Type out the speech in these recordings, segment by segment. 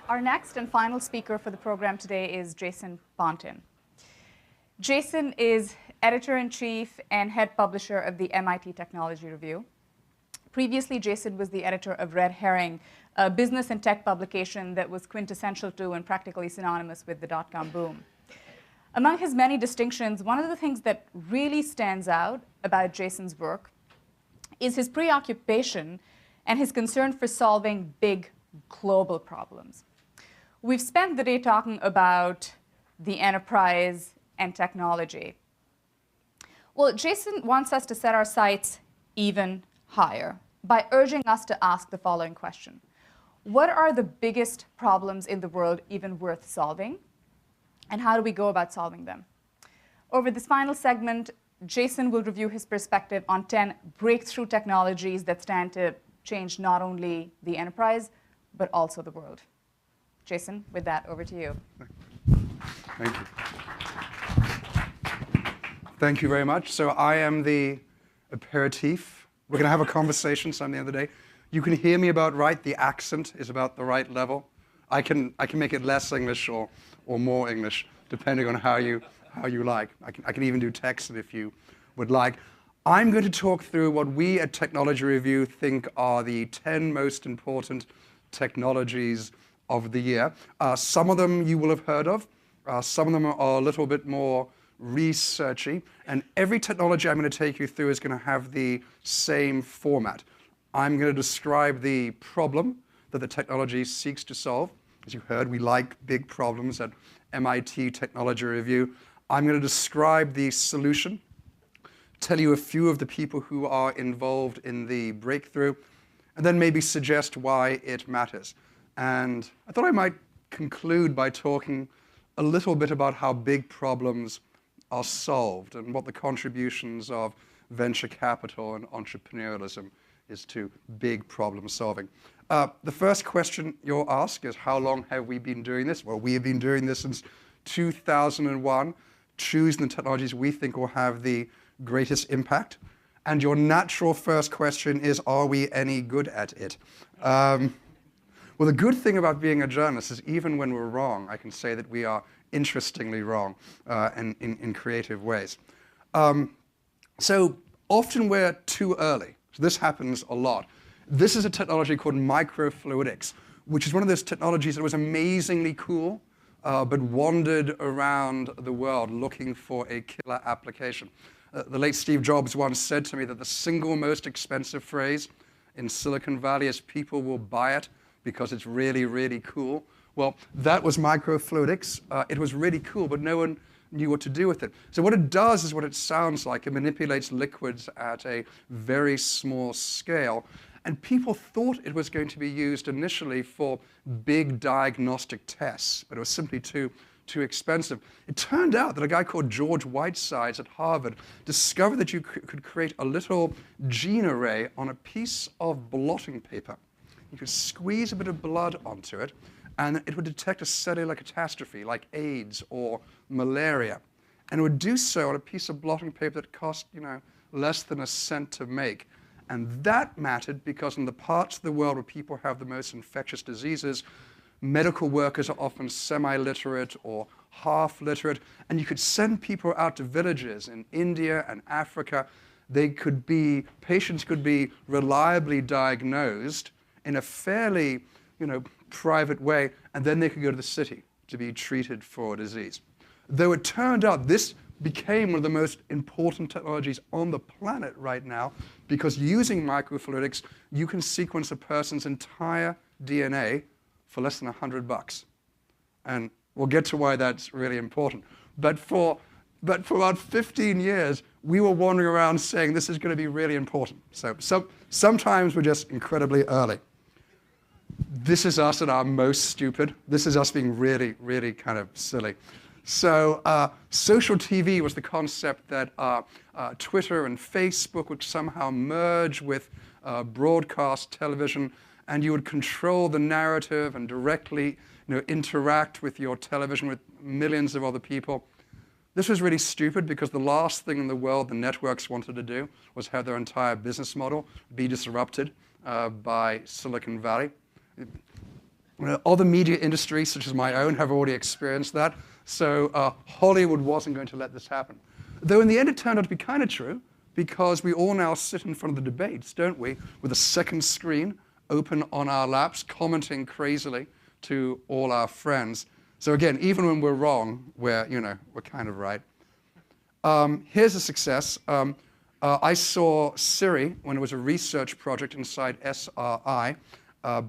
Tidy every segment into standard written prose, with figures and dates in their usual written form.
Our next and final speaker for the program today is Jason Pontin. Jason is editor-in-chief and head publisher of the MIT Technology Review. Previously, Jason was the editor of Red Herring, a business and tech publication that was quintessential to and practically synonymous with the dot-com boom. Among his many distinctions, one of the things that really stands out about Jason's work is his preoccupation and his concern for solving big global problems. We've spent the day talking about the enterprise and technology. Well, Jason wants us to set our sights even higher by urging us to ask the following question. What are the biggest problems in the world even worth solving? And how do we go about solving them? Over this final segment, Jason will review his perspective on 10 breakthrough technologies that stand to change not only the enterprise, but also the world. Jason, with that, over to you. Thank you. Thank you very much. So I am the aperitif. We're going to have a conversation someday the day. You can hear me about right. The accent is about the right level. I can make it less English or more English, depending on how you like. I can even do text if you would like. I'm going to talk through what we at Technology Review think are the 10 most important technologies of the year. Some of them you will have heard of. Some of them are a little bit more researchy. And every technology I'm going to take you through is going to have the same format. I'm going to describe the problem that the technology seeks to solve. As you heard, we like big problems at MIT Technology Review. I'm going to describe the solution, tell you a few of the people who are involved in the breakthrough, and then maybe suggest why it matters. And I thought I might conclude by talking a little bit about how big problems are solved and what the contributions of venture capital and entrepreneurialism is to big problem solving. The first question you'll ask is, how long have we been doing this? Well, we have been doing this since 2001, choosing the technologies we think will have the greatest impact. And your natural first question is, are we any good at it? Well, the good thing about being a journalist is even when we're wrong, I can say that we are interestingly wrong in creative ways. So often we're too early. So this happens a lot. This is a technology called microfluidics, which is one of those technologies that was amazingly cool, but wandered around the world looking for a killer application. The late Steve Jobs once said to me that the single most expensive phrase in Silicon Valley is people will buy it because it's really, really cool. Well, that was microfluidics. It was really cool, but no one knew what to do with it. So what it does is what it sounds like. It manipulates liquids at a very small scale. And people thought it was going to be used initially for big diagnostic tests, but it was simply too expensive. It turned out that a guy called George Whitesides at Harvard discovered that you could create a little gene array on a piece of blotting paper. You could squeeze a bit of blood onto it, and it would detect a cellular catastrophe like AIDS or malaria. And it would do so on a piece of blotting paper that cost, less than a cent to make. And that mattered because in the parts of the world where people have the most infectious diseases, medical workers are often semi-literate or half-literate, and you could send people out to villages in India and Africa. Patients could be reliably diagnosed in a fairly, private way, and then they could go to the city to be treated for a disease. Though it turned out this became one of the most important technologies on the planet right now, because using microfluidics, you can sequence a person's entire DNA for less than $100. And we'll get to why that's really important. But for about 15 years, we were wandering around saying this is going to be really important. So sometimes we're just incredibly early. This is us at our most stupid. This is us being really, really kind of silly. So social TV was the concept that Twitter and Facebook would somehow merge with broadcast television, and you would control the narrative and directly interact with your television with millions of other people. This was really stupid because the last thing in the world the networks wanted to do was have their entire business model be disrupted by Silicon Valley. Other media industries, such as my own, have already experienced that. So Hollywood wasn't going to let this happen. Though in the end, it turned out to be kind of true, because we all now sit in front of the debates, don't we, with a second screen open on our laps, commenting crazily to all our friends. So again, even when we're wrong, we're kind of right. Here's a success. I saw Siri when it was a research project inside SRI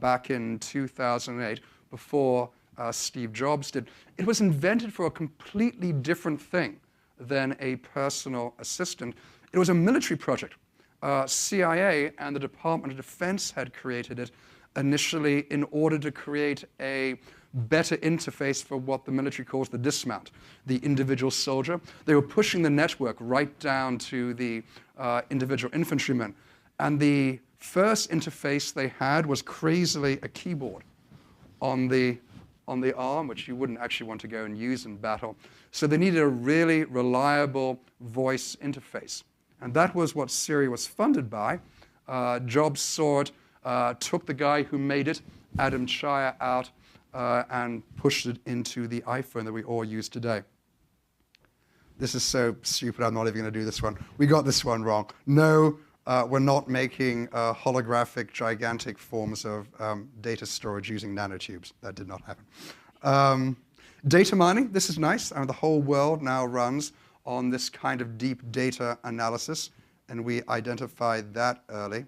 back in 2008, before Steve Jobs did. It was invented for a completely different thing than a personal assistant. It was a military project. CIA and the Department of Defense had created it initially in order to create a better interface for what the military calls the dismount, the individual soldier. They were pushing the network right down to the individual infantryman. And the first interface they had was crazily a keyboard on the arm, which you wouldn't actually want to go and use in battle. So they needed a really reliable voice interface. And that was what Siri was funded by. Jobs saw it, took the guy who made it, Adam Shire, out, and pushed it into the iPhone that we all use today. This is so stupid, I'm not even going to do this one. We got this one wrong. No, we're not making holographic, gigantic forms of data storage using nanotubes. That did not happen. Data mining, this is nice. The whole world now runs on this kind of deep data analysis, and we identified that early.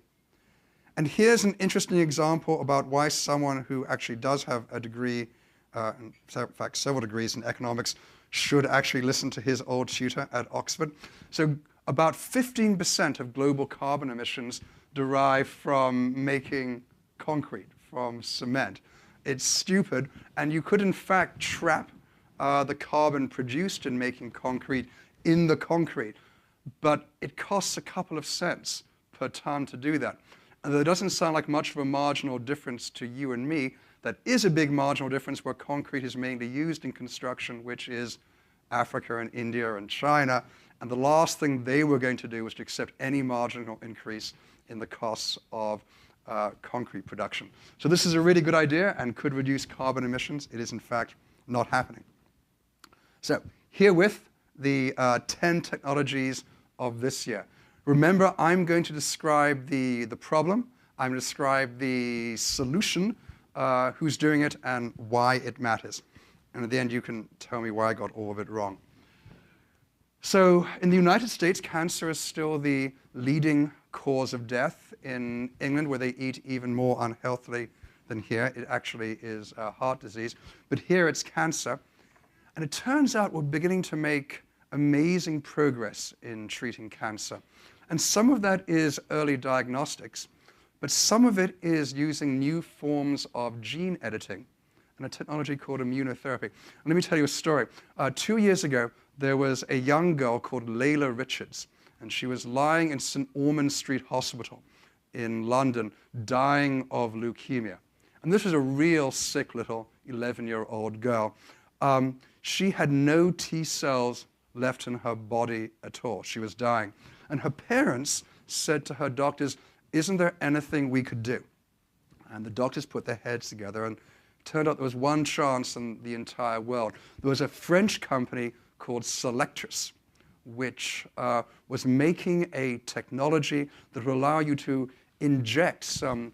And here's an interesting example about why someone who actually does have a degree, in fact several degrees in economics, should actually listen to his old tutor at Oxford. So about 15% of global carbon emissions derive from making concrete, from cement. It's stupid, and you could in fact trap the carbon produced in making concrete in the concrete, but it costs a couple of cents per ton to do that. And though it doesn't sound like much of a marginal difference to you and me, that is a big marginal difference where concrete is mainly used in construction, which is Africa and India and China. And the last thing they were going to do was to accept any marginal increase in the costs of concrete production. So this is a really good idea and could reduce carbon emissions. It is, in fact, not happening. So herewith, the 10 technologies of this year. Remember, I'm going to describe the problem. I'm going to describe the solution, who's doing it, and why it matters. And at the end, you can tell me why I got all of it wrong. So in the United States, cancer is still the leading cause of death. In England, where they eat even more unhealthily than here, it actually is heart disease. But here it's cancer. And it turns out we're beginning to make amazing progress in treating cancer. And some of that is early diagnostics, but some of it is using new forms of gene editing and a technology called immunotherapy. And let me tell you a story. 2 years ago, there was a young girl called Layla Richards, and she was lying in St. Ormond Street Hospital in London, dying of leukemia. And this was a real sick little 11-year-old girl. She had no T cells left in her body at all. She was dying. And her parents said to her doctors, "Isn't there anything we could do?" And the doctors put their heads together, and it turned out there was one chance in the entire world. There was a French company called Selectris, which was making a technology that would allow you to inject some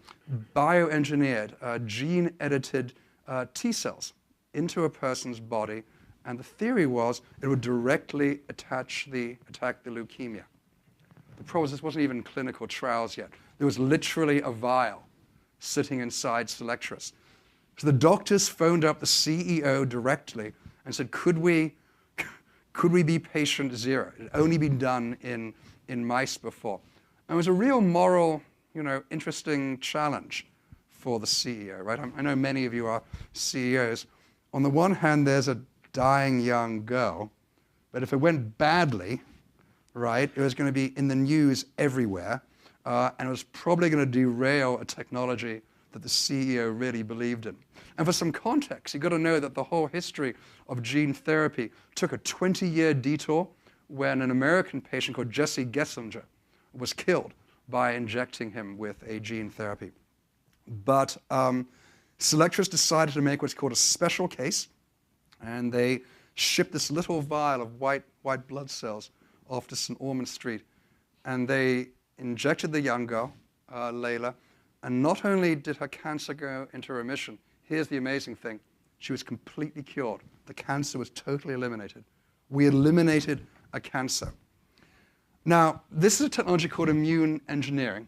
bioengineered, gene-edited T cells into a person's body. And the theory was it would directly attack the leukemia. The problem is this wasn't even clinical trials yet. There was literally a vial sitting inside Selectris. So the doctors phoned up the CEO directly and said, could we be patient zero? It had only been done in mice before. And it was a real moral, interesting challenge for the CEO, right? I know many of you are CEOs. On the one hand, there's a dying young girl, but if it went badly, right, it was going to be in the news everywhere, and it was probably going to derail a technology that the CEO really believed in. And for some context, you've got to know that the whole history of gene therapy took a 20-year detour when an American patient called Jesse Gessinger was killed by injecting him with a gene therapy. But Selectors decided to make what's called a special case, and they shipped this little vial of white blood cells off to St. Ormond Street, and they injected the young girl, Layla, and not only did her cancer go into remission, here's the amazing thing, she was completely cured. The cancer was totally eliminated. We eliminated a cancer. Now, this is a technology called immune engineering.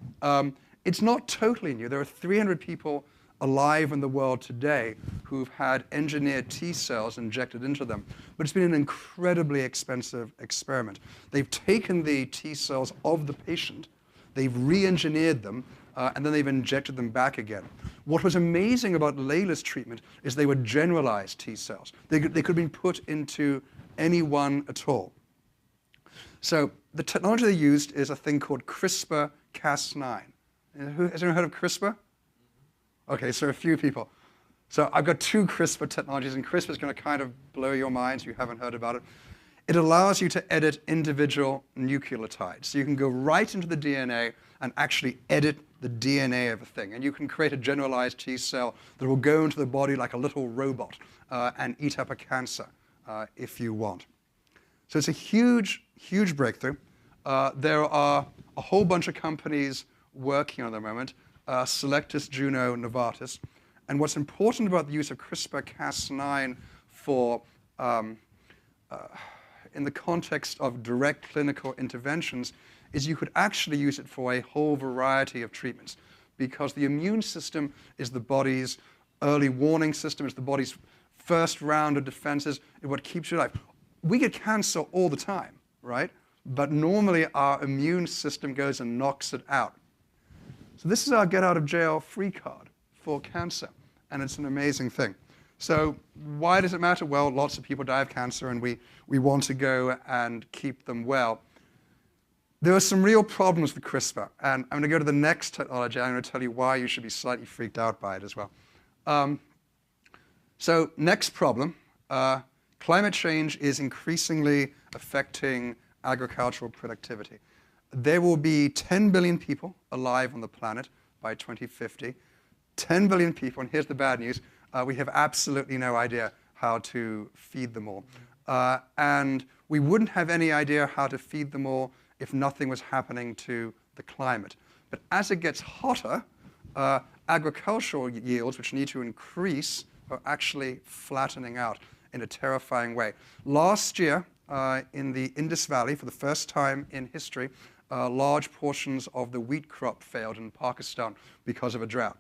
It's not totally new. There are 300 people alive in the world today who've had engineered T cells injected into them. But it's been an incredibly expensive experiment. They've taken the T cells of the patient, they've re-engineered them, and then they've injected them back again. What was amazing about Layla's treatment is they were generalized T cells. They could have been put into anyone at all. So the technology they used is a thing called CRISPR-Cas9. Has anyone heard of CRISPR? Okay, so a few people. So I've got two CRISPR technologies, and CRISPR is going to kind of blow your minds if you haven't heard about it. It allows you to edit individual nucleotides. So you can go right into the DNA and actually edit the DNA of a thing. And you can create a generalized T cell that will go into the body like a little robot and eat up a cancer if you want. So it's a huge, huge breakthrough. There are a whole bunch of companies working on it at the moment, Selectus, Juno, Novartis. And what's important about the use of CRISPR-Cas9 for in the context of direct clinical interventions is you could actually use it for a whole variety of treatments, because the immune system is the body's early warning system, it's the body's first round of defenses, it's what keeps you alive. We get cancer all the time, right? But normally our immune system goes and knocks it out. So this is our get out of jail free card for cancer, and it's an amazing thing. So why does it matter? Well, lots of people die of cancer, and we want to go and keep them well. There are some real problems with CRISPR, and I'm going to go to the next technology. I'm going to tell you why you should be slightly freaked out by it as well. So next problem, climate change is increasingly affecting agricultural productivity. There will be 10 billion people alive on the planet by 2050. 10 billion people, and here's the bad news, we have absolutely no idea how to feed them all. And we wouldn't have any idea how to feed them all if nothing was happening to the climate. But as it gets hotter, agricultural yields, which need to increase, are actually flattening out in a terrifying way. Last year, in the Indus Valley, for the first time in history, large portions of the wheat crop failed in Pakistan because of a drought.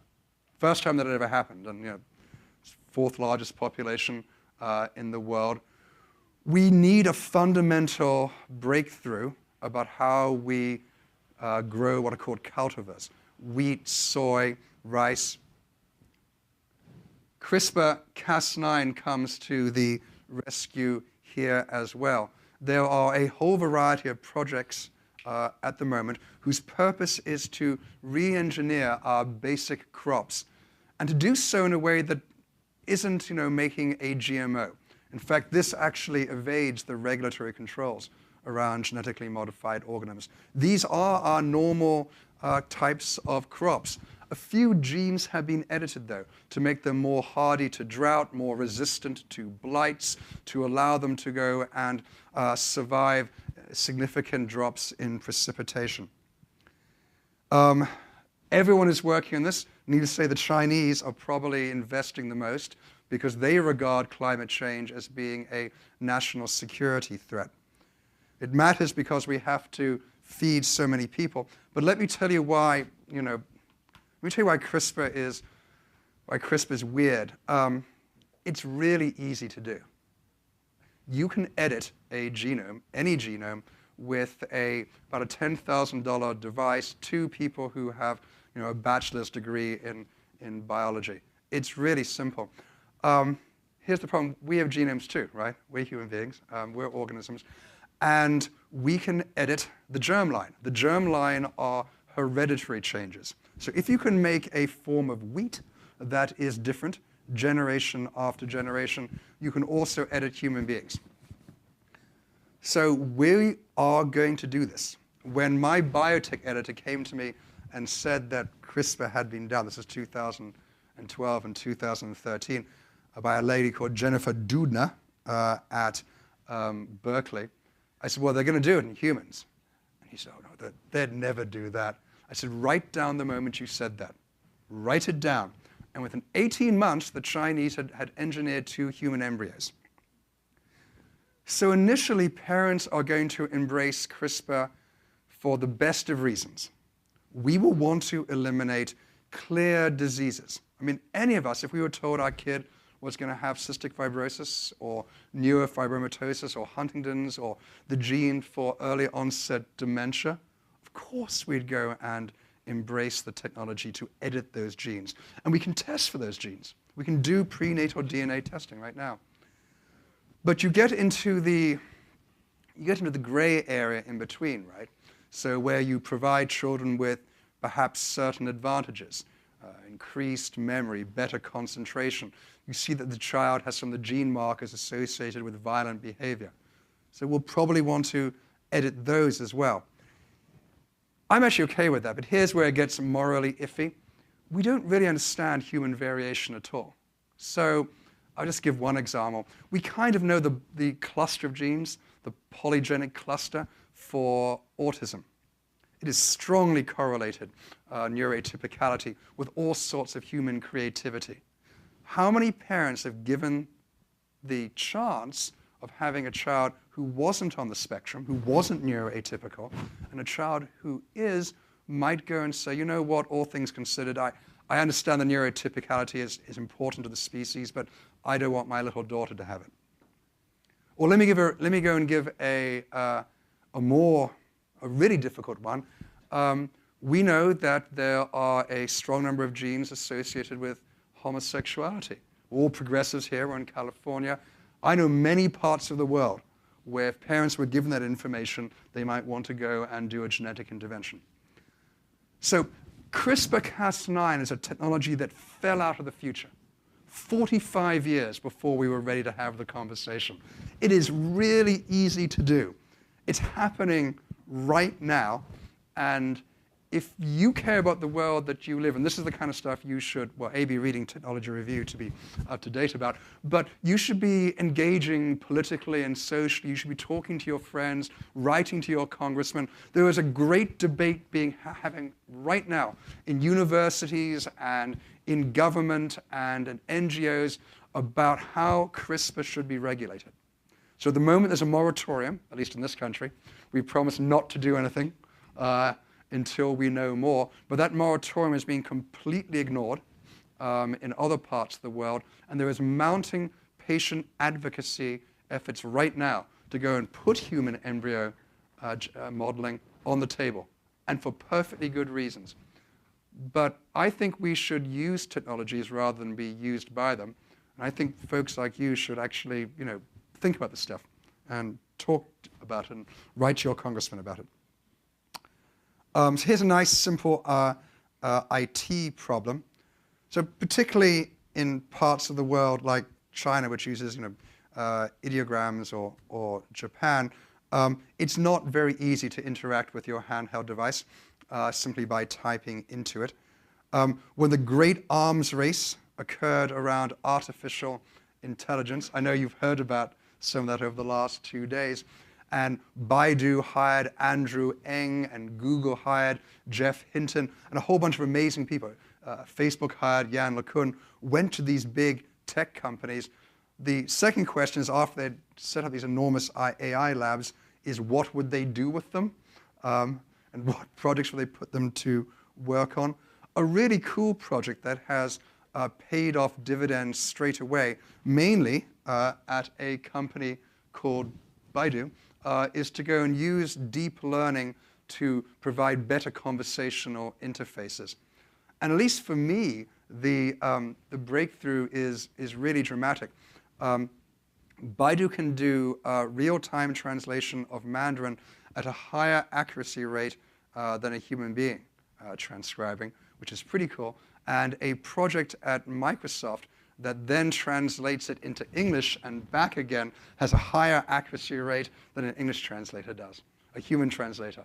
First time that it ever happened, and fourth largest population in the world. We need a fundamental breakthrough about how we grow what are called cultivars: wheat, soy, rice. CRISPR-Cas9 comes to the rescue here as well. There are a whole variety of projects at the moment whose purpose is to re-engineer our basic crops, and to do so in a way that isn't, making a GMO. In fact, this actually evades the regulatory controls around genetically modified organisms. These are our normal types of crops. A few genes have been edited, though, to make them more hardy to drought, more resistant to blights, to allow them to go and survive significant drops in precipitation. Everyone is working on this. Needless to say, the Chinese are probably investing the most because they regard climate change as being a national security threat. It matters because we have to feed so many people. But let me tell you why, why CRISPR is weird. It's really easy to do. You can edit a genome, any genome, with about a $10,000 device, two people who have a bachelor's degree in biology. It's really simple. Here's the problem. We have genomes too, right? We're human beings. We're organisms. And we can edit the germline. The germline are hereditary changes. So if you can make a form of wheat that is different generation after generation, you can also edit human beings. So we are going to do this. When my biotech editor came to me and said that CRISPR had been done, this is 2008, 2012 and 2013 by a lady called Jennifer Doudna at Berkeley. I said, well, they're going to do it in humans. And he said, oh, no, they'd never do that. I said, write down the moment you said that. Write it down. And within 18 months, the Chinese had engineered 2 human embryos. So initially, parents are going to embrace CRISPR for the best of reasons. We will want to eliminate clear diseases. I mean, any of us, if we were told our kid was going to have cystic fibrosis or neurofibromatosis or Huntington's or the gene for early onset dementia, of course we'd go and embrace the technology to edit those genes. And we can test for those genes. We can do prenatal DNA testing right now. But you get into the gray area in between, right? So where you provide children with perhaps certain advantages, increased memory, better concentration. You see that the child has some of the gene markers associated with violent behavior. So we'll probably want to edit those as well. I'm actually okay with that, but here's where it gets morally iffy. We don't really understand human variation at all. So I'll just give one example. We kind of know the cluster of genes, the polygenic cluster for autism. It is strongly correlated, neurotypicality, with all sorts of human creativity. How many parents have given the chance of having a child who wasn't on the spectrum, who wasn't neuroatypical, and a child who is, might go and say, you know what, all things considered, I understand the neurotypicality is important to the species, but I don't want my little daughter to have it. Or let me go and give a really difficult one. We know that there are a strong number of genes associated with homosexuality. All progressives here are in California. I know many parts of the world where if parents were given that information, they might want to go and do a genetic intervention. So CRISPR-Cas9 is a technology that fell out of the future 45 years before we were ready to have the conversation. It is really easy to do. It's happening right now, and if you care about the world that you live in, this is the kind of stuff you should, well, A, be reading Technology Review to be up to date about, but you should be engaging politically and socially. You should be talking to your friends, writing to your congressman. There is a great debate having right now in universities and in government and in NGOs about how CRISPR should be regulated. So at the moment, there's a moratorium, at least in this country. We promised not to do anything until we know more. But that moratorium is being completely ignored in other parts of the world. And there is mounting patient advocacy efforts right now to go and put human embryo modeling on the table, and for perfectly good reasons. But I think we should use technologies rather than be used by them. And I think folks like you should actually, think about this stuff and talk about it and write to your congressman about it. So here's a nice, simple IT problem. So particularly in parts of the world like China, which uses ideograms, or Japan, it's not very easy to interact with your handheld device simply by typing into it. When the great arms race occurred around artificial intelligence, I know you've heard about some of that over the last 2 days, and Baidu hired Andrew Ng, and Google hired Jeff Hinton, and a whole bunch of amazing people. Facebook hired Yann LeCun, went to these big tech companies. The second question is, after they'd set up these enormous AI labs, is what would they do with them? And what projects would they put them to work on? A really cool project that has paid off dividends straight away, mainly at a company called Baidu, is to go and use deep learning to provide better conversational interfaces. And at least for me, the breakthrough is really dramatic. Baidu can do real-time translation of Mandarin at a higher accuracy rate than a human being transcribing, which is pretty cool. And a project at Microsoft that then translates it into English and back again has a higher accuracy rate than an English translator does, a human translator.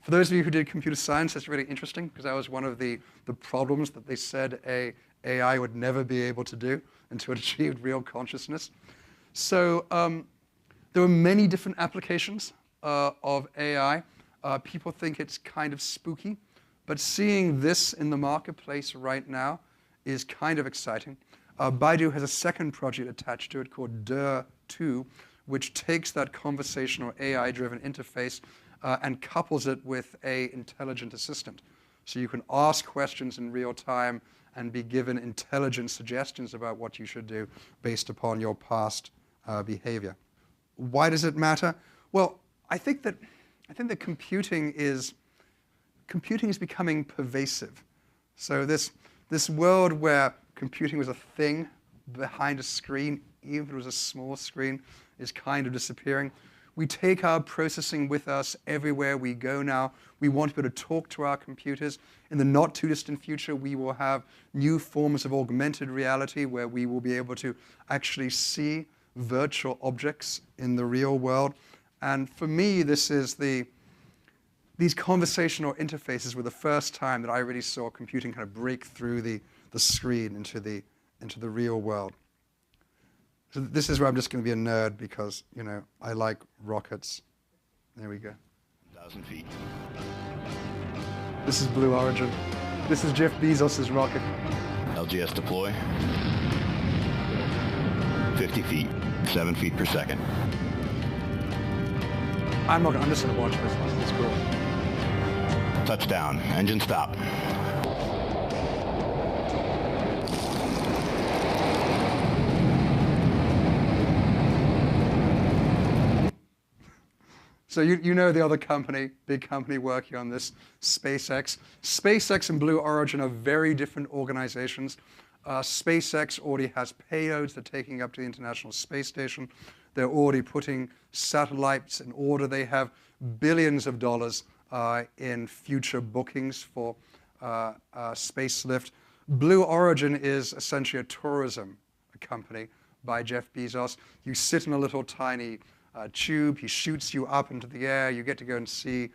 For those of you who did computer science, that's really interesting, because that was one of the problems that they said a AI would never be able to do until it achieved real consciousness. So there are many different applications of AI. People think it's kind of spooky, but seeing this in the marketplace right now is kind of exciting. Baidu has a second project attached to it called De2, which takes that conversational AI-driven interface and couples it with an intelligent assistant. So you can ask questions in real time and be given intelligent suggestions about what you should do based upon your past behavior. Why does it matter? Well, I think that computing is becoming pervasive. So this world where computing was a thing behind a screen, even if it was a small screen, is kind of disappearing. We take our processing with us everywhere we go now. We want to be able to talk to our computers. In the not too distant future, we will have new forms of augmented reality where we will be able to actually see virtual objects in the real world. And for me, these conversational interfaces were the first time that I really saw computing kind of break through the screen into the real world. So this is where I'm just going to be a nerd because, I like rockets. There we go. 1,000 feet. This is Blue Origin. This is Jeff Bezos' rocket. LGS deploy. 50 feet, 7 feet per second. I'm just going to watch this. This is cool. Touchdown. Engine stop. So you know the other company, big company working on this, SpaceX. SpaceX and Blue Origin are very different organizations. SpaceX already has payloads they're taking up to the International Space Station. They're already putting satellites in order. They have billions of dollars in future bookings for spacelift. Blue Origin is essentially a tourism company by Jeff Bezos. You sit in a little tiny tube. He shoots you up into the air. You get to go and see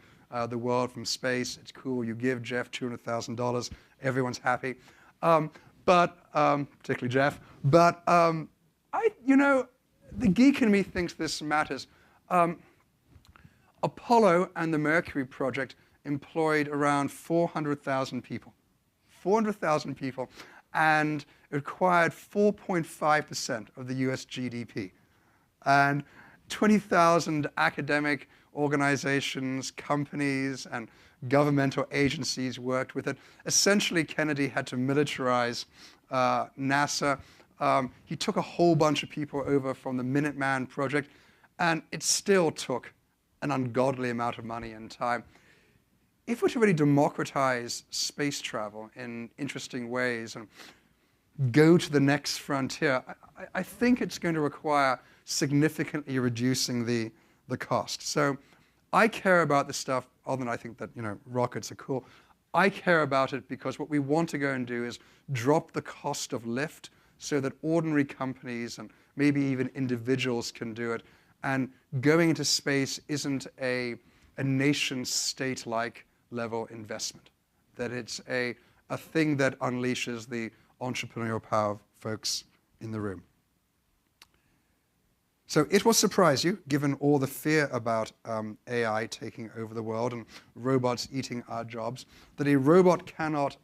the world from space. It's cool. You give Jeff $200,000. Everyone's happy. Particularly Jeff. But the geek in me thinks this matters. Apollo and the Mercury project employed around 400,000 people. 400,000 people, and it acquired 4.5% of the US GDP. And 20,000 academic organizations, companies, and governmental agencies worked with it. Essentially, Kennedy had to militarize NASA. He took a whole bunch of people over from the Minuteman project, and it still took an ungodly amount of money and time. If we're to really democratize space travel in interesting ways and go to the next frontier, I think it's going to require significantly reducing the cost. So I care about this stuff, other than I think that rockets are cool. I care about it because what we want to go and do is drop the cost of lift so that ordinary companies and maybe even individuals can do it. And going into space isn't a nation state-like level investment, that it's a thing that unleashes the entrepreneurial power of folks in the room. So it will surprise you, given all the fear about AI taking over the world and robots eating our jobs, that a robot cannot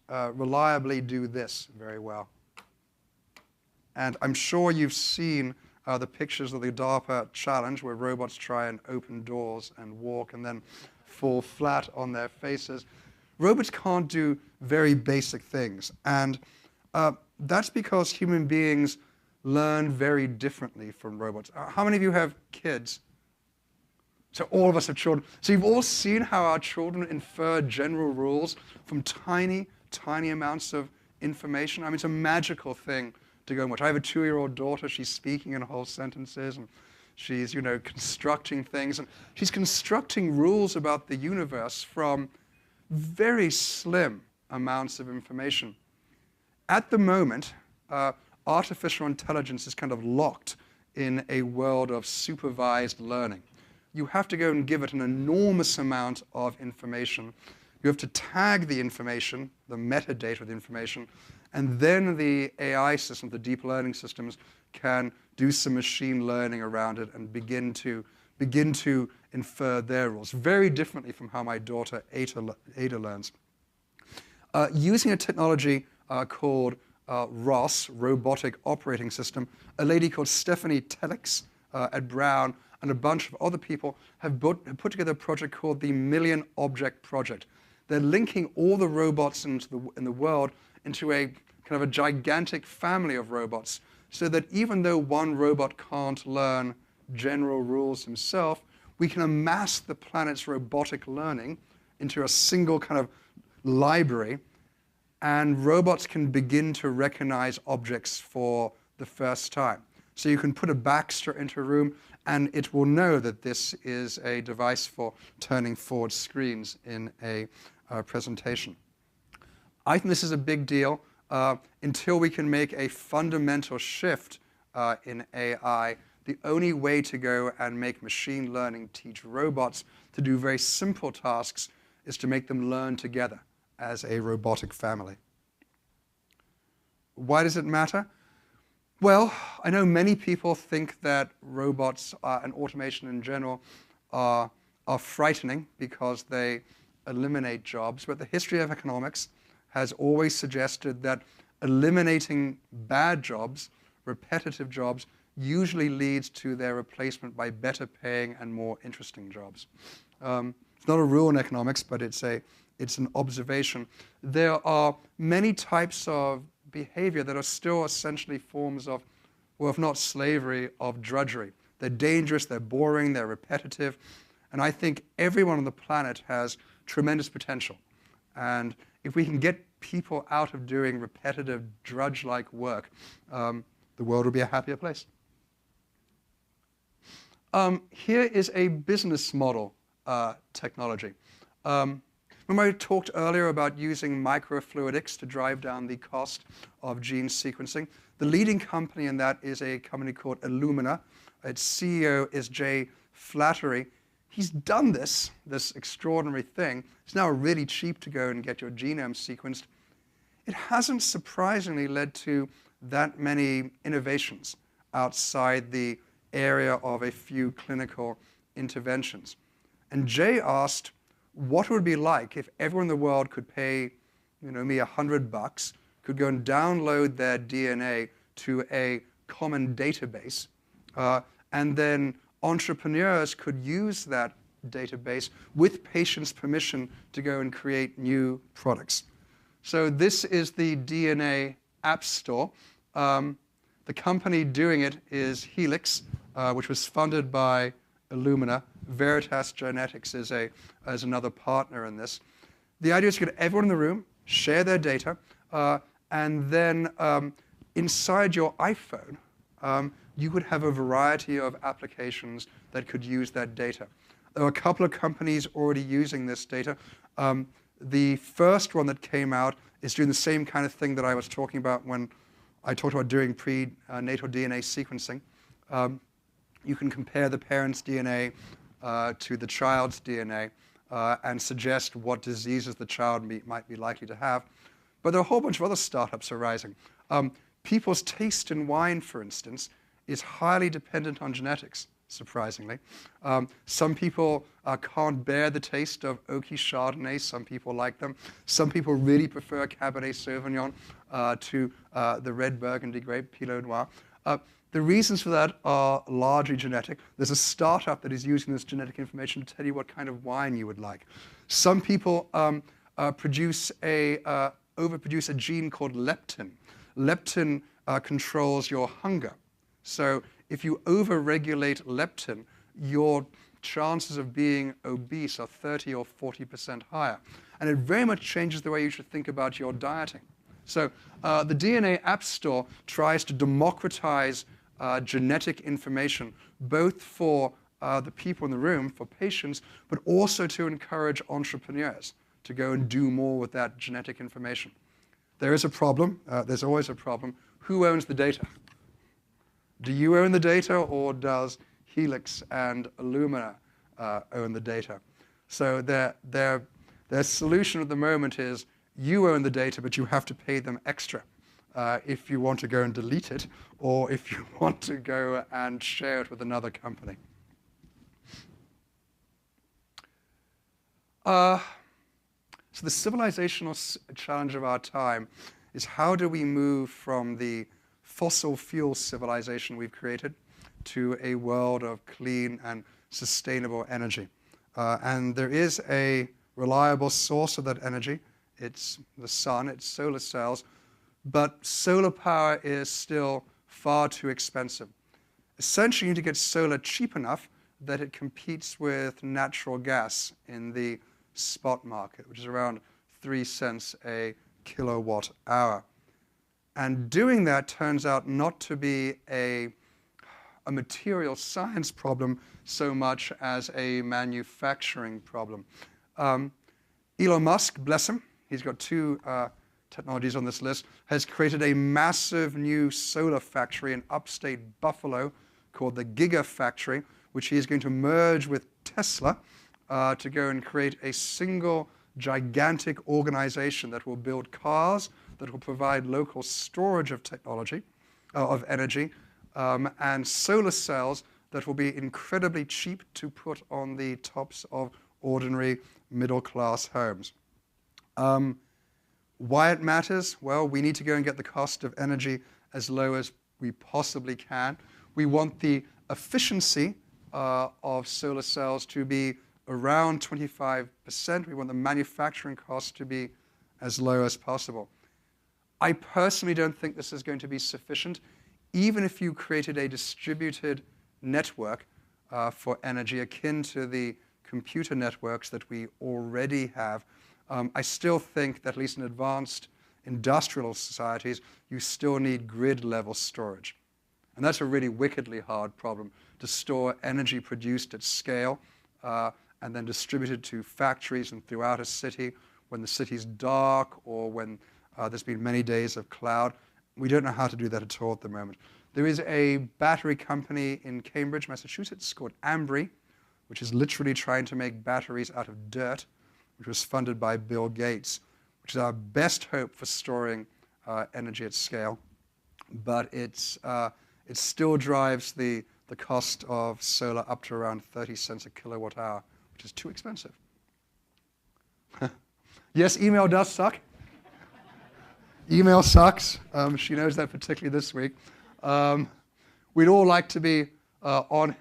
reliably do this very well. And I'm sure you've seen the pictures of the DARPA challenge where robots try and open doors and walk and then fall flat on their faces. Robots can't do very basic things. And that's because human beings learn very differently from robots. How many of you have kids? So all of us have children. So you've all seen how our children infer general rules from tiny, tiny amounts of information. I mean, it's a magical thing to go and watch. I have a 2-year-old daughter. She's speaking in whole sentences, and she's, constructing things. And she's constructing rules about the universe from very slim amounts of information. At the moment, artificial intelligence is kind of locked in a world of supervised learning. You have to go and give it an enormous amount of information, You have to tag the information, the metadata of the information, and then the AI system, the deep learning systems, can do some machine learning around it and begin to infer their rules, very differently from how my daughter Ada learns. Using a technology called ROS, Robotic Operating System, a lady called Stephanie Telix at Brown and a bunch of other people have put together a project called the Million Object Project. They're linking all the robots in the world into a kind of a gigantic family of robots, so that even though one robot can't learn general rules himself, we can amass the planet's robotic learning into a single kind of library, and robots can begin to recognize objects for the first time. So you can put a Baxter into a room, and it will know that this is a device for turning forward screens in a presentation. I think this is a big deal. Until we can make a fundamental shift in AI, the only way to go and make machine learning teach robots to do very simple tasks is to make them learn together as a robotic family. Why does it matter? Well, I know many people think that robots and automation in general are frightening because they eliminate jobs, but the history of economics has always suggested that eliminating bad jobs, repetitive jobs, usually leads to their replacement by better paying and more interesting jobs. It's not a rule in economics, but it's an observation. There are many types of behavior that are still essentially forms of, well, if not slavery, of drudgery. They're dangerous, they're boring, they're repetitive, and I think everyone on the planet has tremendous potential. And if we can get people out of doing repetitive, drudge-like work, the world will be a happier place. Here is a business model technology. Remember I talked earlier about using microfluidics to drive down the cost of gene sequencing? The leading company in that is a company called Illumina. Its CEO is Jay Flattery. He's done this extraordinary thing. It's now really cheap to go and get your genome sequenced. It hasn't surprisingly led to that many innovations outside the area of a few clinical interventions. And Jay asked, what would it be like if everyone in the world could pay, me $100, could go and download their DNA to a common database, and then entrepreneurs could use that database with patients' permission to go and create new products. So this is the DNA App Store. The company doing it is Helix, which was funded by Illumina. Veritas Genetics is another partner in this. The idea is to get everyone in the room, share their data, and then inside your iPhone, you would have a variety of applications that could use that data. There are a couple of companies already using this data. The first one that came out is doing the same kind of thing that I was talking about when I talked about doing prenatal DNA sequencing. You can compare the parent's DNA to the child's DNA and suggest what diseases the child might be likely to have. But there are a whole bunch of other startups arising. People's taste in wine, for instance, is highly dependent on genetics, surprisingly. Some people can't bear the taste of oaky Chardonnay. Some people like them. Some people really prefer Cabernet Sauvignon to the red Burgundy grape, Pinot Noir. The reasons for that are largely genetic. There's a startup that is using this genetic information to tell you what kind of wine you would like. Some people overproduce a gene called leptin. Leptin controls your hunger. So if you overregulate leptin, your chances of being obese are 30 or 40% higher. And it very much changes the way you should think about your dieting. So the DNA App Store tries to democratize genetic information, both for the people in the room, for patients, but also to encourage entrepreneurs to go and do more with that genetic information. There is a problem. There's always a problem. Who owns the data? Do you own the data, or does Helix and Illumina own the data? So Their solution at the moment is you own the data, but you have to pay them extra if you want to go and delete it, or if you want to go and share it with another company. So the civilizational challenge of our time is how do we move from the fossil fuel civilization we've created to a world of clean and sustainable energy. And there is a reliable source of that energy. It's the sun, it's solar cells, but solar power is still far too expensive. Essentially, you need to get solar cheap enough that it competes with natural gas in the spot market, which is around 3 cents a kilowatt hour. And doing that turns out not to be a material science problem so much as a manufacturing problem. Elon Musk, bless him, he's got two technologies on this list, has created a massive new solar factory in upstate Buffalo called the Gigafactory, which he is going to merge with Tesla to go and create a single gigantic organization that will build cars, that will provide local storage of technology, of energy, and solar cells that will be incredibly cheap to put on the tops of ordinary middle-class homes. Why it matters? Well, we need to go and get the cost of energy as low as we possibly can. We want the efficiency of solar cells to be around 25%. We want the manufacturing cost to be as low as possible. I personally don't think this is going to be sufficient. Even if you created a distributed network for energy akin to the computer networks that we already have, I still think that at least in advanced industrial societies, you still need grid-level storage. And that's a really wickedly hard problem, to store energy produced at scale and then distributed to factories and throughout a city when the city's dark or when there's been many days of cloud. We don't know how to do that at all at the moment. There is a battery company in Cambridge, Massachusetts called Ambry, which is literally trying to make batteries out of dirt, which was funded by Bill Gates, which is our best hope for storing energy at scale. But it still drives the cost of solar up to around 30 cents a kilowatt hour, which is too expensive. Yes, email does suck. Email sucks. She knows that particularly this week. We'd all like to be on.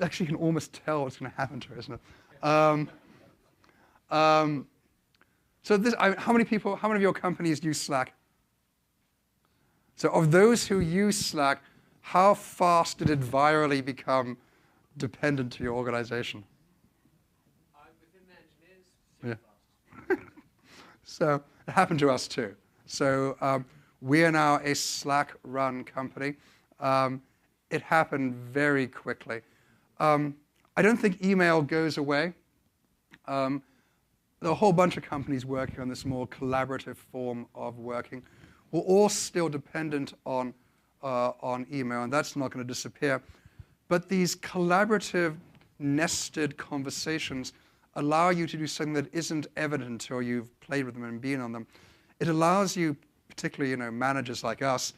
Actually, you can almost tell what's going to happen to her, isn't it? So this, how many of your companies use Slack? So of those who use Slack, how fast did it virally become dependent to your organization? Within the engineers, super fast. So it happened to us too. So we are now a Slack-run company. It happened very quickly. I don't think email goes away. There are a whole bunch of companies working on this more collaborative form of working. We're all still dependent on email, and that's not going to disappear. But these collaborative, nested conversations allow you to do something that isn't evident until you've played with them and been on them. It allows you, particularly managers like us,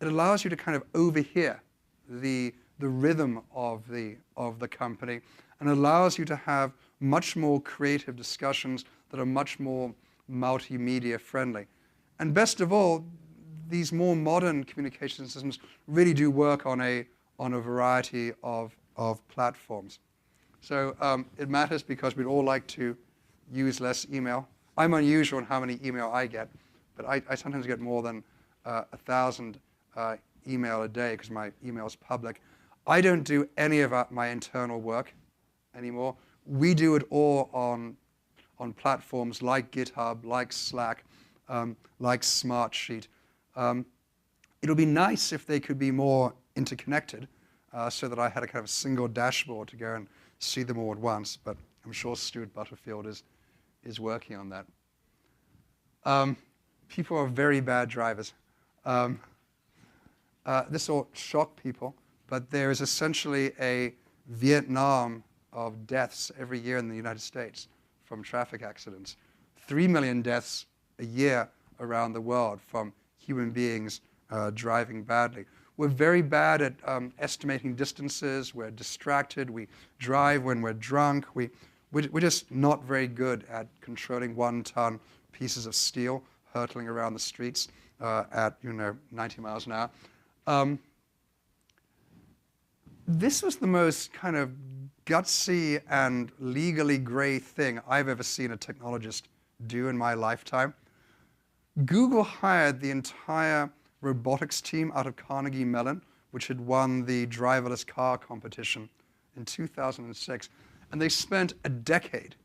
it allows you to kind of overhear the rhythm of the company, and allows you to have much more creative discussions that are much more multimedia friendly. And best of all, these more modern communication systems really do work on a variety of platforms. So it matters because we'd all like to use less email. I'm unusual in how many email I get, but I sometimes get more than 1,000 email a day because my email is public. I don't do any of my internal work anymore. We do it all on platforms like GitHub, like Slack, like Smartsheet. It'll be nice if they could be more interconnected so that I had a kind of single dashboard to go and see them all at once, but I'm sure Stuart Butterfield is working on that. People are very bad drivers. This will shock people, but there is essentially a Vietnam of deaths every year in the United States from traffic accidents, 3 million deaths a year around the world from human beings driving badly. We're very bad at estimating distances. We're distracted. We drive when we're drunk. We're just not very good at controlling 1-ton pieces of steel hurtling around the streets at 90 miles an hour. This was the most kind of gutsy and legally gray thing I've ever seen a technologist do in my lifetime. Google hired the entire robotics team out of Carnegie Mellon, which had won the driverless car competition in 2006. And they spent a decade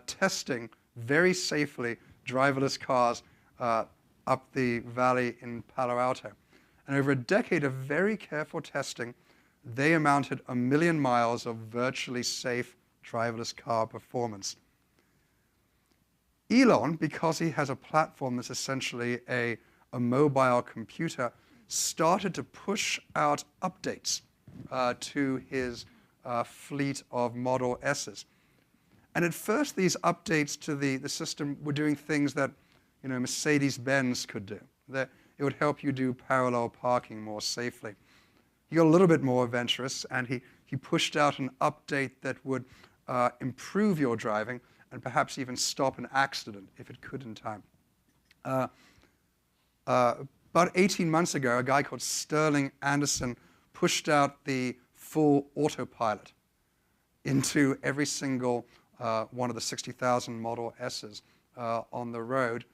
testing very safely driverless cars up the valley in Palo Alto. And over a decade of very careful testing, they amounted 1 million miles of virtually safe driverless car performance. Elon, because he has a platform that's essentially a mobile computer, started to push out updates to his fleet of Model S's. And at first, these updates to the system were doing things that Mercedes-Benz could do. That it would help you do parallel parking more safely. He got a little bit more adventurous, and he pushed out an update that would improve your driving and perhaps even stop an accident if it could in time. About 18 months ago, a guy called Sterling Anderson pushed out the full autopilot into every single one of the 60,000 Model S's on the road.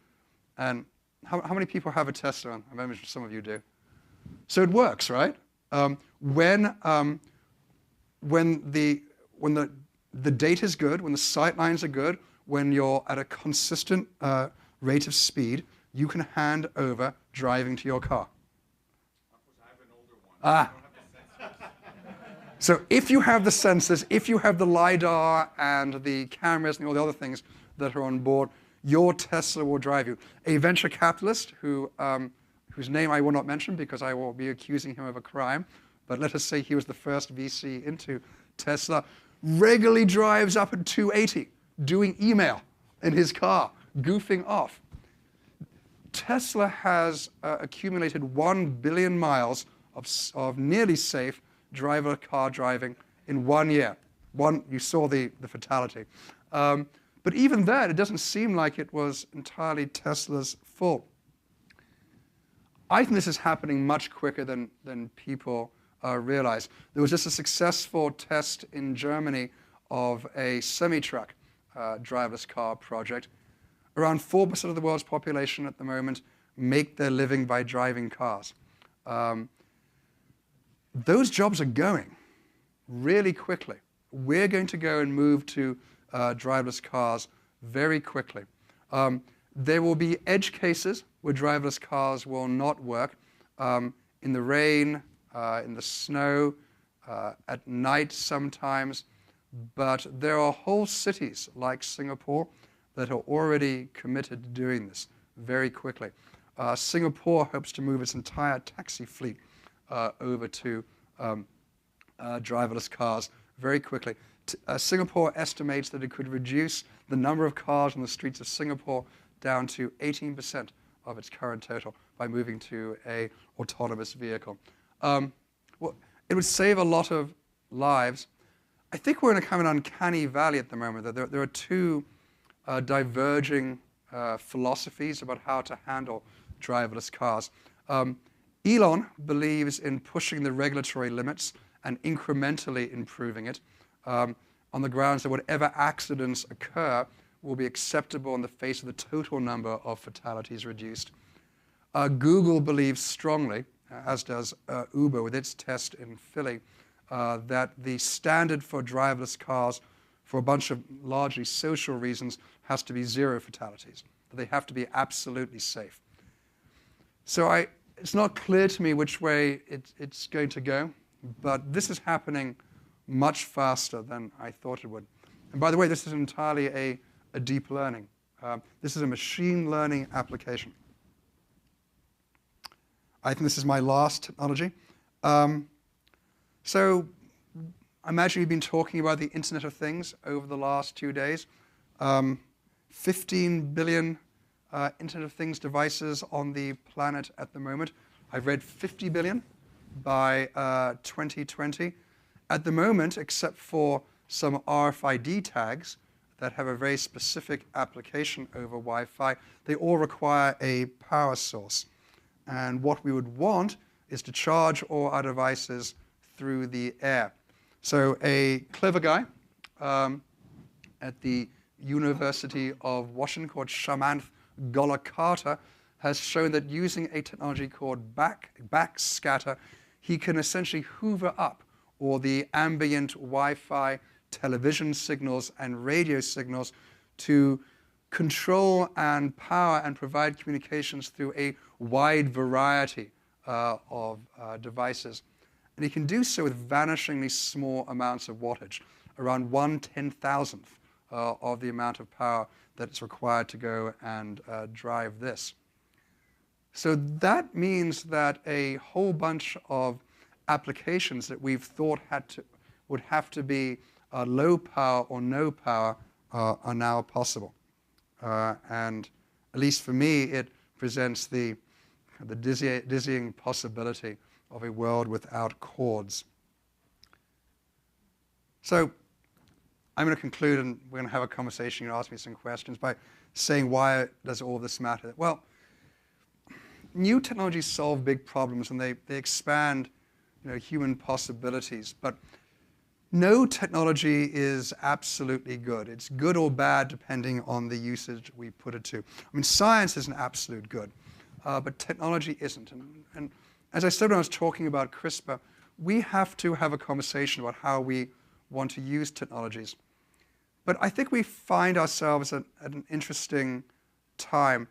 And how many people have a Tesla? I imagine some of you do. So it works, right? When the data is good, when the sight lines are good, when you're at a consistent rate of speed, you can hand over driving to your car. I have an older one. I don't have the sensors. So if you have the sensors, if you have the LiDAR and the cameras and all the other things that are on board, your Tesla will drive you. A venture capitalist whose name I will not mention because I will be accusing him of a crime, but let us say he was the first VC into Tesla, regularly drives up at 280, doing email in his car, goofing off. Tesla has accumulated 1 billion miles of nearly safe driver car driving in 1 year. You saw the fatality. But even that, it doesn't seem like it was entirely Tesla's fault. I think this is happening much quicker than people realize. There was just a successful test in Germany of a semi-truck driverless car project. Around 4% of the world's population at the moment make their living by driving cars. Those jobs are going really quickly. We're going to go and move to driverless cars very quickly. There will be edge cases where driverless cars will not work in the rain, in the snow, at night sometimes. But there are whole cities like Singapore that are already committed to doing this very quickly. Singapore hopes to move its entire taxi fleet over to driverless cars very quickly. Singapore estimates that it could reduce the number of cars on the streets of Singapore down to 18% of its current total by moving to an autonomous vehicle. Well, it would save a lot of lives. I think we're in a kind of an uncanny valley at the moment. That there are two diverging philosophies about how to handle driverless cars. Elon believes in pushing the regulatory limits and incrementally improving it on the grounds that whatever accidents occur will be acceptable in the face of the total number of fatalities reduced. Google believes strongly, as does Uber with its test in Philly, that the standard for driverless cars for a bunch of largely social reasons has to be 0 fatalities, that they have to be absolutely safe. So it's not clear to me which way it's going to go, but this is happening much faster than I thought it would. And by the way, this is entirely a deep learning. This is a machine learning application. I think this is my last technology. So I imagine we've been talking about the Internet of Things over the last 2 days. 15 billion Internet of Things devices on the planet at the moment. I've read 50 billion by 2020. At the moment, except for some RFID tags that have a very specific application over Wi-Fi, they all require a power source. And what we would want is to charge all our devices through the air. So a clever guy at the University of Washington called Shamanth Golakata has shown that using a technology called backscatter, he can essentially hoover up all the ambient Wi-Fi television signals and radio signals to control and power and provide communications through a wide variety of devices. And he can do so with vanishingly small amounts of wattage, around 1/10,000th of the amount of power that's required to go and drive this. So that means that a whole bunch of applications that we've thought would have to be low power or no power are now possible. And at least for me, it presents the dizzying possibility of a world without cords. So I'm going to conclude, and we're going to have a conversation. You can ask me some questions by saying, why does all this matter? Well, new technologies solve big problems, and they expand human possibilities. But no technology is absolutely good. It's good or bad depending on the usage we put it to. I mean, science is an absolute good, but technology isn't. And as I said when I was talking about CRISPR, we have to have a conversation about how we want to use technologies. But I think we find ourselves at an interesting time.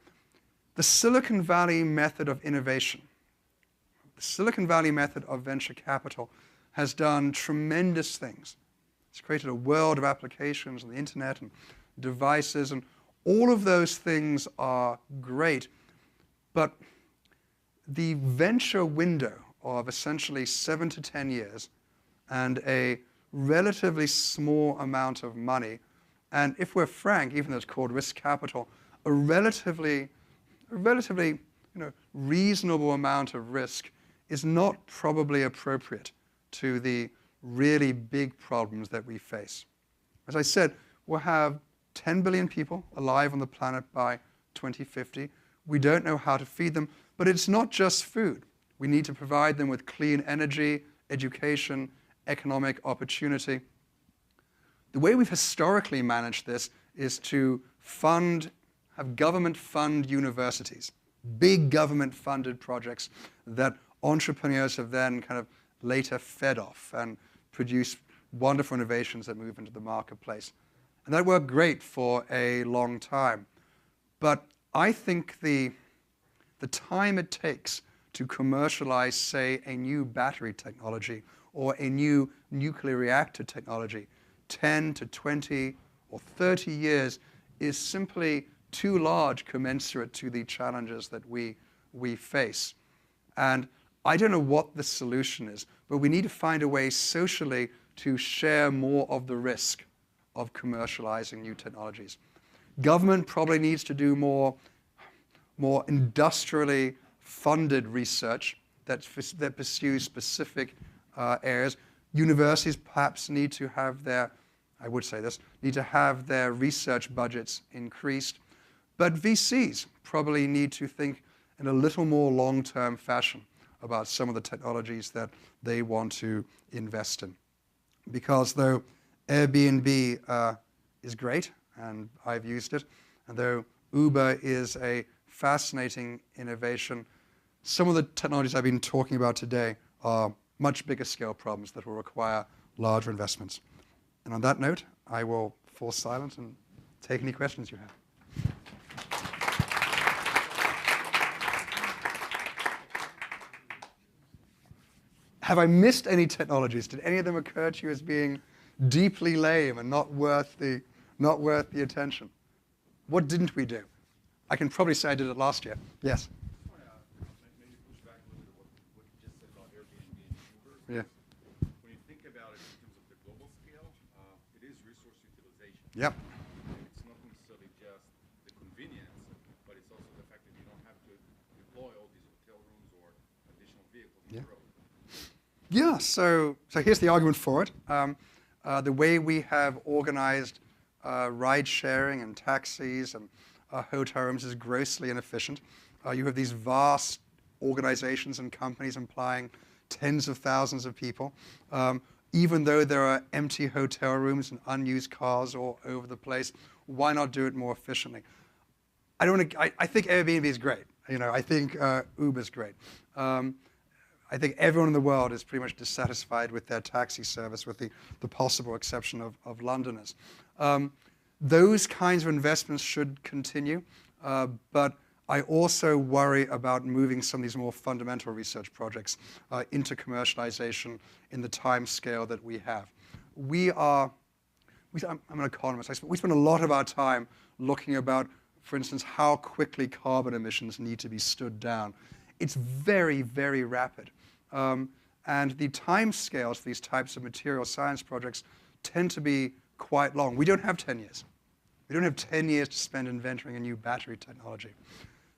The Silicon Valley method of innovation, the Silicon Valley method of venture capital, has done tremendous things. It's created a world of applications on the internet and devices, and all of those things are great. But the venture window of essentially 7 to 10 years and a relatively small amount of money, and if we're frank, even though it's called risk capital, a relatively reasonable amount of risk is not probably appropriate to the really big problems that we face. As I said, we'll have 10 billion people alive on the planet by 2050. We don't know how to feed them, but it's not just food. We need to provide them with clean energy, education, economic opportunity. The way we've historically managed this is to have government fund universities, big government-funded projects that entrepreneurs have then kind of later fed off and produced wonderful innovations that move into the marketplace. And that worked great for a long time. But I think the time it takes to commercialize, say, a new battery technology or a new nuclear reactor technology, 10 to 20 or 30 years, is simply too large commensurate to the challenges that we face. And I don't know what the solution is, but we need to find a way socially to share more of the risk of commercializing new technologies. Government probably needs to do more industrially funded research that pursues specific areas. Universities perhaps need to have their research budgets increased. But VCs probably need to think in a little more long-term fashion about some of the technologies that they want to invest in. Because though Airbnb is great, and I've used it, and though Uber is a fascinating innovation, some of the technologies I've been talking about today are much bigger scale problems that will require larger investments. And on that note, I will fall silent and take any questions you have. Have I missed any technologies? Did any of them occur to you as being deeply lame and not worth the attention? What didn't we do? I can probably say I did it last year. Yes. I want to maybe push back a little bit on what you just said about Airbnb and Uber. Yeah. When you think about it in terms of the global scale, it is resource utilization. Yep. It's not Yeah, so here's the argument for it. The way we have organized ride sharing and taxis and hotel rooms is grossly inefficient. You have these vast organizations and companies employing tens of thousands of people. Even though there are empty hotel rooms and unused cars all over the place, why not do it more efficiently? I think Airbnb is great. I think Uber is great. I think everyone in the world is pretty much dissatisfied with their taxi service, with the possible exception of Londoners. Those kinds of investments should continue, but I also worry about moving some of these more fundamental research projects into commercialization in the time scale that we have. I'm an economist. We spend a lot of our time looking about, for instance, how quickly carbon emissions need to be stood down. It's very, very rapid. And the time scales for these types of material science projects tend to be quite long. We don't have 10 years. We don't have 10 years to spend inventing a new battery technology.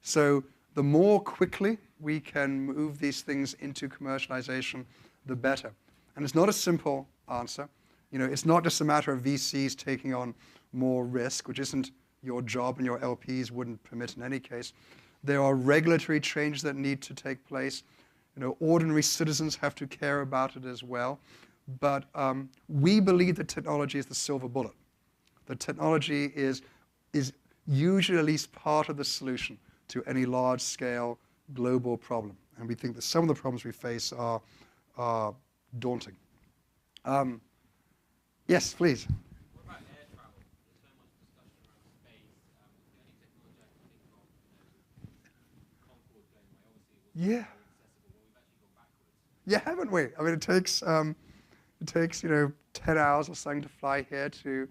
So the more quickly we can move these things into commercialization, the better. And it's not a simple answer. It's not just a matter of VCs taking on more risk, which isn't your job and your LPs wouldn't permit in any case. There are regulatory changes that need to take place. Ordinary citizens have to care about it as well. But we believe that technology is the silver bullet. The technology is usually at least part of the solution to any large-scale global problem. And we think that some of the problems we face are daunting. Yes, please. What about air travel? There's so much discussion around space. The only technology I can think of, Concorde going away, obviously it was Yeah. very accessible, but we've actually gone backwards. Yeah, haven't we? I mean, it takes 10 hours or something to fly here to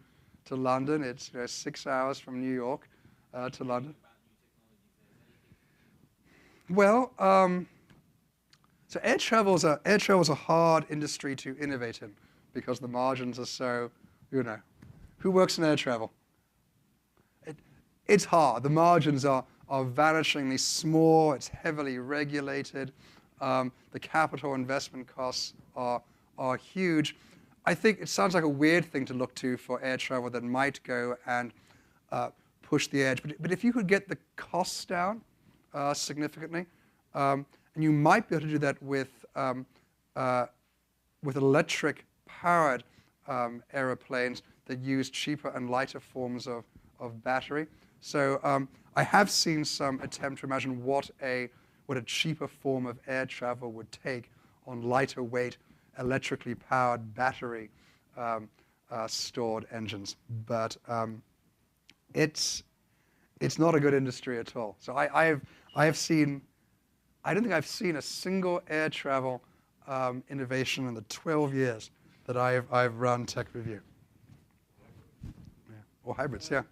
London. It's 6 hours from New York to London. Well, so air travel is a hard industry to innovate in because the margins are so, who works in air travel? It's hard. The margins are vanishingly small. It's heavily regulated. The capital investment costs are huge. I think it sounds like a weird thing to look to for air travel that might go and push the edge. But if you could get the costs down significantly, and you might be able to do that with electric-powered aeroplanes that use cheaper and lighter forms of battery. So I have seen some attempt to imagine what a cheaper form of air travel would take on lighter weight, electrically powered battery stored engines. But it's not a good industry at all. So I don't think I've seen a single air travel innovation in the 12 years that I've run Tech Review. Yeah. Or hybrids, yeah.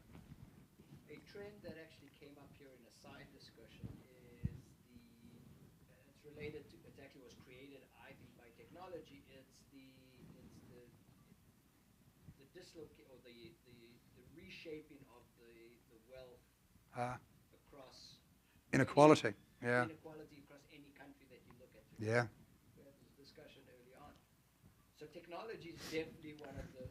A trend that actually came up here in a side discussion is it's related to, it actually was created, I think, by technology. It's the reshaping of the wealth across Inequality, yeah. Inequality across any country that you look at. Yeah. We had this discussion early on. So technology is definitely one of the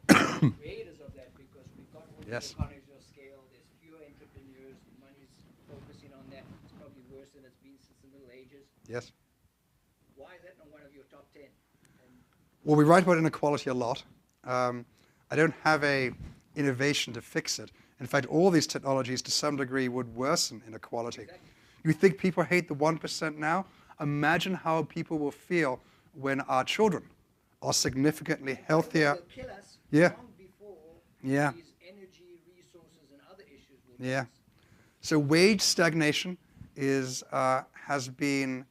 creators of that because we've got all the economies of scale. There's fewer entrepreneurs. Money's focusing on that. It's probably worse than it's been since the Middle Ages. Yes. Why is that not one of your top 10? Well, we write about inequality a lot. I don't have a innovation to fix it. In fact, all these technologies to some degree would worsen inequality. Exactly. You think people hate the 1% now? Imagine how people will feel when our children are significantly healthier. They'll kill us long before these energy, resources, and other issues will kill us. So wage stagnation has been,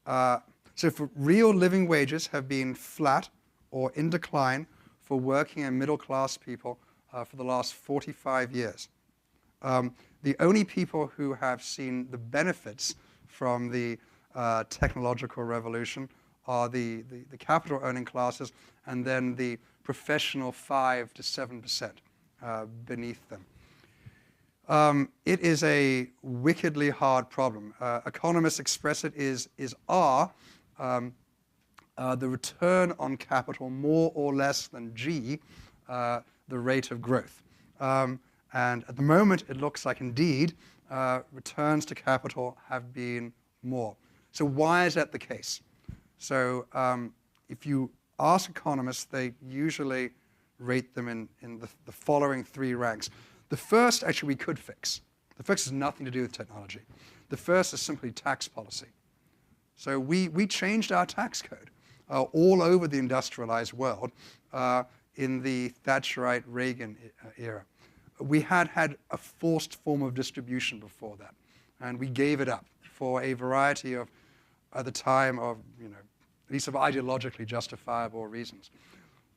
so for real living wages have been flat or in decline for working and middle class people for the last 45 years. The only people who have seen the benefits from the technological revolution are the capital earning classes and then the professional 5 to 7% beneath them. It is a wickedly hard problem. Economists express it is R, the return on capital more or less than G, the rate of growth. And at the moment, it looks like indeed returns to capital have been more. So why is that the case? So if you ask economists, they usually rate them in the following three ranks. The first, actually, we could fix. The first has nothing to do with technology. The first is simply tax policy. So we changed our tax code all over the industrialized world in the Thatcherite Reagan era. We had a forced form of distribution before that, and we gave it up for a variety of, at the time, of, at least of ideologically justifiable reasons.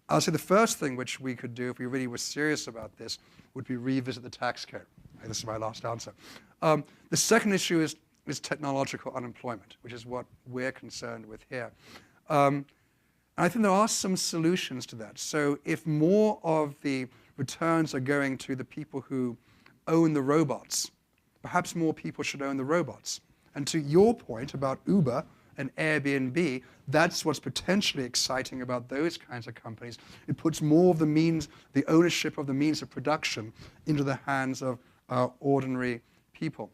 I'll say the first thing which we could do if we really were serious about this would be revisit the tax code. This is my last answer. The second issue is technological unemployment, which is what we're concerned with here. And I think there are some solutions to that. So if more of the returns are going to the people who own the robots, perhaps more people should own the robots. And to your point about Uber and Airbnb, that's what's potentially exciting about those kinds of companies. It puts more of the means, the ownership of the means of production into the hands of ordinary people.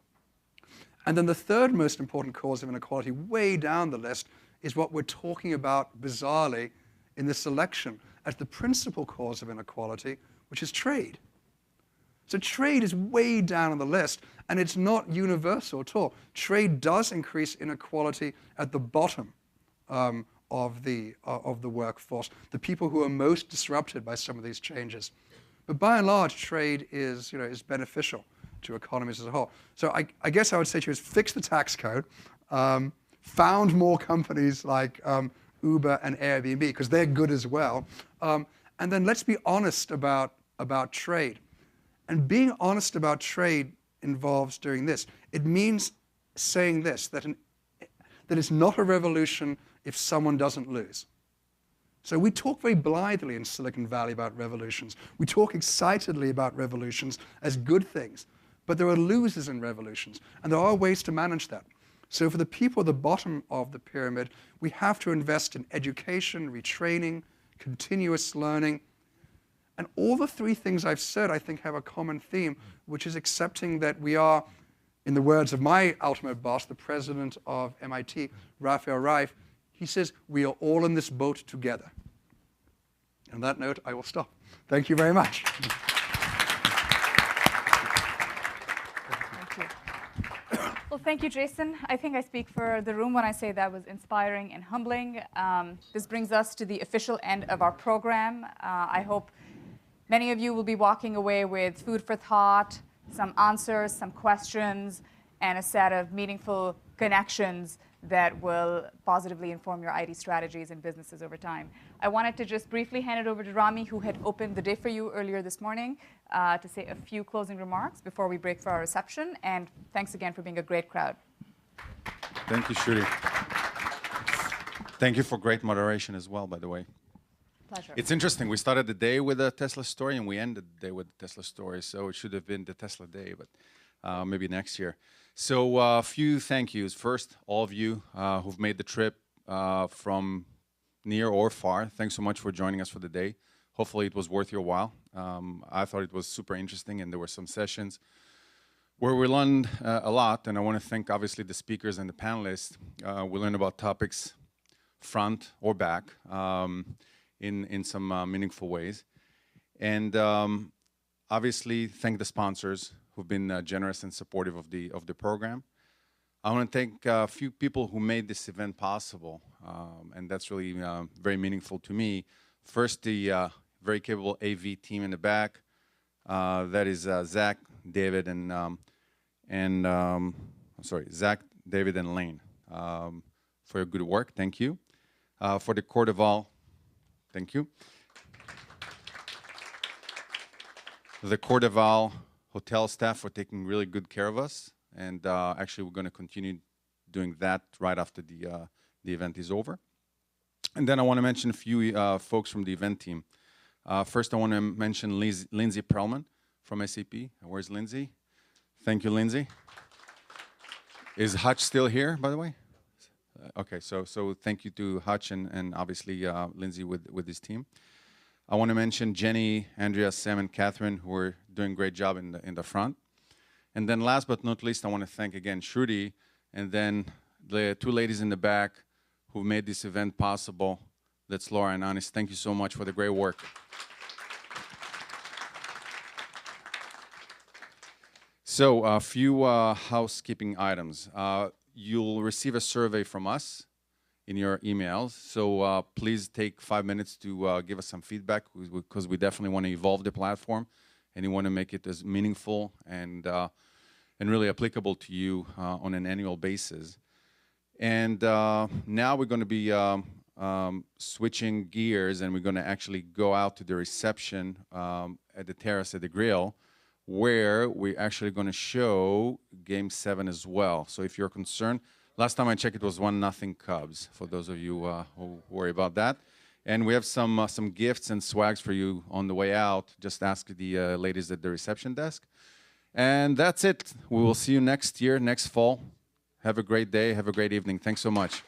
And then the third most important cause of inequality, way down the list, is what we're talking about bizarrely in this election as the principal cause of inequality, which is trade. So trade is way down on the list, and it's not universal at all. Trade does increase inequality at the bottom of the workforce, the people who are most disrupted by some of these changes. But by and large, trade is beneficial to economies as a whole. So I guess I would say to you is fix the tax code, found more companies like Uber and Airbnb, because they're good as well, and then let's be honest about trade. And being honest about trade involves doing this. It means saying this, that it's not a revolution if someone doesn't lose. So we talk very blithely in Silicon Valley about revolutions. We talk excitedly about revolutions as good things. But there are losers in revolutions, and there are ways to manage that. So for the people at the bottom of the pyramid, we have to invest in education, retraining, continuous learning. And all the three things I've said, I think, have a common theme, which is accepting that we are, in the words of my ultimate boss, the president of MIT, Raphael Reif, he says, we are all in this boat together. On that note, I will stop. Thank you very much. Thank you. Well, thank you, Jason. I think I speak for the room when I say that was inspiring and humbling. This brings us to the official end of our program. I hope many of you will be walking away with food for thought, some answers, some questions, and a set of meaningful connections that will positively inform your IT strategies and businesses over time. I wanted to just briefly hand it over to Rami, who had opened the day for you earlier this morning, to say a few closing remarks before we break for our reception. And thanks again for being a great crowd. Thank you, Shruti. Thank you for great moderation as well, by the way. Pleasure. It's interesting. We started the day with a Tesla story, and we ended the day with a Tesla story. So it should have been the Tesla day, but maybe next year. So a few thank yous. First, all of you who've made the trip from near or far, thanks so much for joining us for the day. Hopefully it was worth your while. I thought it was super interesting, and there were some sessions where we learned a lot. And I want to thank, obviously, the speakers and the panelists. We learned about topics front or back in some meaningful ways. And obviously, thank the sponsors who've been generous and supportive of the program. I want to thank a few people who made this event possible, and that's really very meaningful to me. First, the very capable AV team in the back. That is Zach, David, and Zach, David, and Lane for your good work. Thank you. For the Court of All, thank you. The Court of All hotel staff for taking really good care of us, and actually we're going to continue doing that right after the event is over. And then I want to mention a few folks from the event team. First, I want to mention Lindsay Perlman from SAP. Where's Lindsay? Thank you, Lindsay. Is Hutch still here, by the way? Okay, so thank you to Hutch and obviously Lindsay with his team. I want to mention Jenny, Andrea, Sam, and Catherine, who are doing a great job in the front. And then last but not least, I want to thank again Shruti, and then the two ladies in the back who made this event possible. That's Laura and Anis. Thank you so much for the great work. So a few housekeeping items. You'll receive a survey from us in your emails. So please take 5 minutes to give us some feedback, because we definitely want to evolve the platform and we want to make it as meaningful and really applicable to you on an annual basis. And now we're going to be switching gears, and we're going to actually go out to the reception at the terrace at the grill, where we're actually going to show Game 7 as well. So if you're concerned, last time I checked, it was 1-0 Cubs, for those of you who worry about that. And we have some gifts and swags for you on the way out. Just ask the ladies at the reception desk. And that's it. We will see you next year, next fall. Have a great day. Have a great evening. Thanks so much.